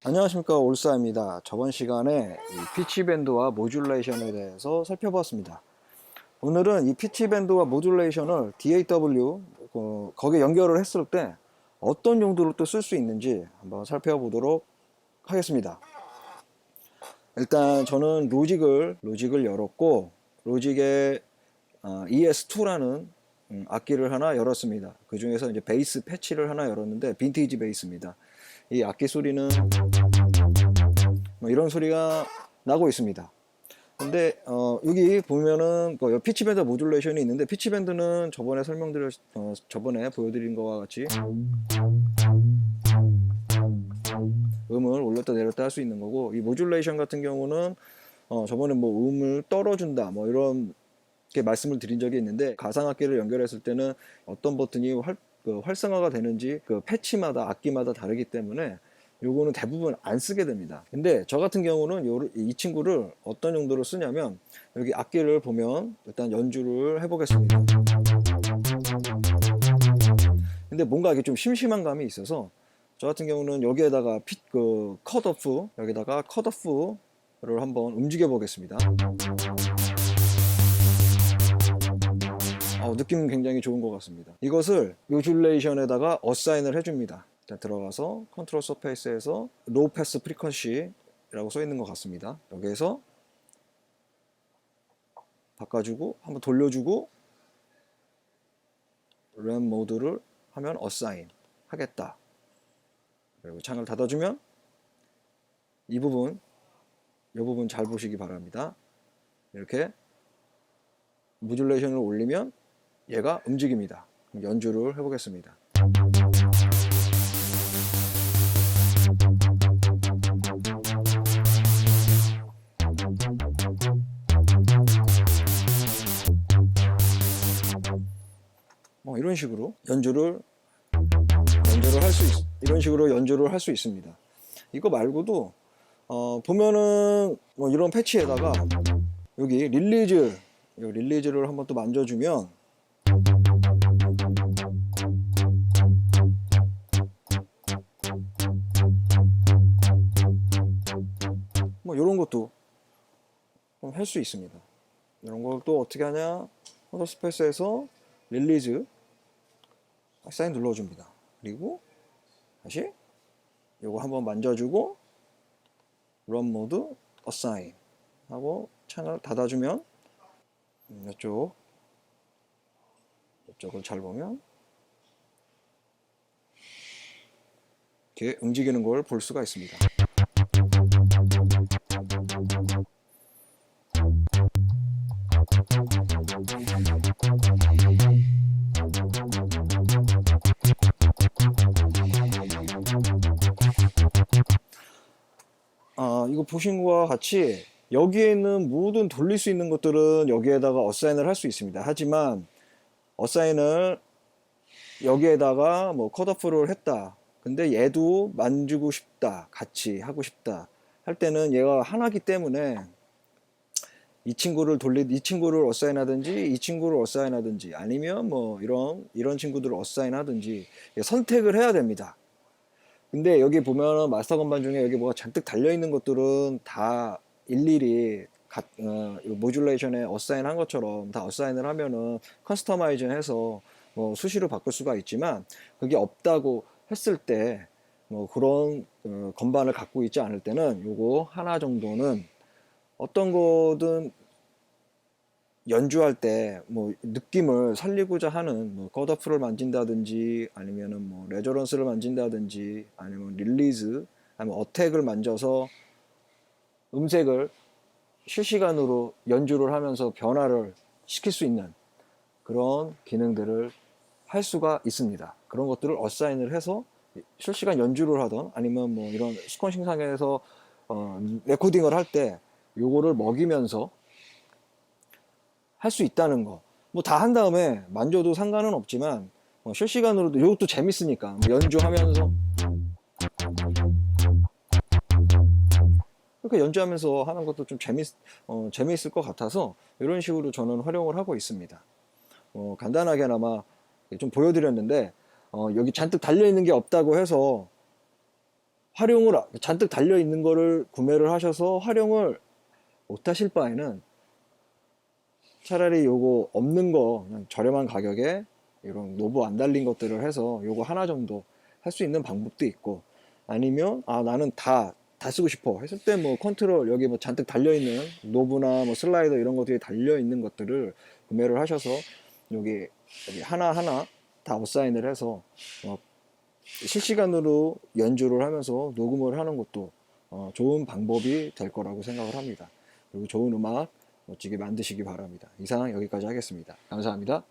안녕하십니까, 올사입니다. 저번 시간에 이 피치밴드와 모듈레이션에 대해서 살펴보았습니다. 오늘은 이 피치밴드와 모듈레이션을 DAW 거기에 연결을 했을 때 어떤 용도로 또 쓸 수 있는지 한번 살펴보도록 하겠습니다. 일단 저는 로직을 열었고, 로직에 ES2라는 악기를 하나 열었습니다. 그 중에서 이제 베이스 패치를 하나 열었는데 빈티지 베이스입니다. 이 악기 소리는 뭐 이런 소리가 나고 있습니다. 근데 여기 보면은 피치밴드 모듈레이션이 있는데, 피치밴드는 저번에 보여드린 것과 같이 음을 올렸다 내렸다 할 수 있는 거고, 이 모듈레이션 같은 경우는 저번에 뭐 음을 떨어준다 뭐 이런 게 말씀을 드린 적이 있는데, 가상악기를 연결했을 때는 어떤 버튼이 활성화가 되는지 그 패치마다 악기마다 다르기 때문에 요거는 대부분 안 쓰게 됩니다. 근데 저 같은 경우는 이 친구를 어떤 용도로 쓰냐면, 여기 악기를 보면 일단 연주를 해보겠습니다. 근데 뭔가 이게 좀 심심한 감이 있어서 저 같은 경우는 여기에다가 여기다가 컷오프를 한번 움직여 보겠습니다. 느낌은 굉장히 좋은 것 같습니다. 이것을 모듈레이션에다가 어사인을 해줍니다. 일단 들어가서 컨트롤 서페이스에서 로우 패스 프리퀀시라고 써 있는 것 같습니다. 여기에서 바꿔주고 한번 돌려주고 램 모드를 하면 어사인 하겠다. 그리고 창을 닫아주면 이 부분 잘 보시기 바랍니다. 이렇게 모듈레이션을 올리면 얘가 움직입니다. 연주를 해보겠습니다. 이런 식으로 연주를 할 수 있습니다. 이거 말고도 보면은 이런 패치에다가 여기 릴리즈를 한번 또 만져주면 이런 것도 할 수 있습니다. 이런 걸 또 어떻게 하냐, 컨트롤 스페이스에서 릴리즈 사인 눌러줍니다. 그리고 다시 요거 한번 만져주고 런 모드 어사인 하고 창을 닫아주면 이쪽을 잘 보면 이렇게 움직이는 걸 볼 수가 있습니다. 이거 보신 것과 같이 여기에 있는 모든 돌릴 수 있는 것들은 여기에다가 어사인을 할 수 있습니다. 하지만 어사인을 여기에다가 컷오프를 했다. 근데 얘도 만지고 싶다, 같이 하고 싶다 할 때는 얘가 하나기 때문에 이 친구를 어사인하든지 이 친구를 어사인하든지 아니면 이런 친구들을 어사인하든지 선택을 해야 됩니다. 근데 여기 보면은 마스터 건반 중에 여기 뭐가 잔뜩 달려있는 것들은 다 일일이 모듈레이션에 어사인 한 것처럼 다 어사인을 하면은 커스터마이징 해서 수시로 바꿀 수가 있지만, 그게 없다고 했을 때 그런 건반을 갖고 있지 않을 때는 요거 하나 정도는 어떤 거든 연주할 때 느낌을 살리고자 하는 컷오프를 만진다든지 아니면은 레저런스를 만진다든지 아니면 릴리즈 아니면 어택을 만져서 음색을 실시간으로 연주를 하면서 변화를 시킬 수 있는 그런 기능들을 할 수가 있습니다. 그런 것들을 어사인을 해서 실시간 연주를 하던 아니면 이런 스쿼싱 상에서 레코딩을 할 때 요거를 먹이면서 할 수 있다는 거. 다 한 다음에 만져도 상관은 없지만 실시간으로도 이것도 재밌으니까 연주하면서 이렇게 연주하면서 하는 것도 좀 재미있을 것 같아서 이런 식으로 저는 활용을 하고 있습니다. 간단하게나마 좀 보여드렸는데 여기 잔뜩 달려있는 게 없다고 해서 활용을 잔뜩 달려 있는 거를 구매를 하셔서 활용을 못 하실 바에는 차라리 요거 없는 거 그냥 저렴한 가격에 이런 노브 안 달린 것들을 해서 요거 하나 정도 할 수 있는 방법도 있고, 아니면 나는 다 쓰고 싶어 했을 때 뭐 컨트롤 여기 뭐 잔뜩 달려 있는 노브나 뭐 슬라이더 이런 것들이 달려 있는 것들을 구매를 하셔서 여기 하나하나 다 어사인을 해서 실시간으로 연주를 하면서 녹음을 하는 것도 좋은 방법이 될 거라고 생각을 합니다. 그리고 좋은 음악 멋지게 만드시기 바랍니다. 이상 여기까지 하겠습니다. 감사합니다.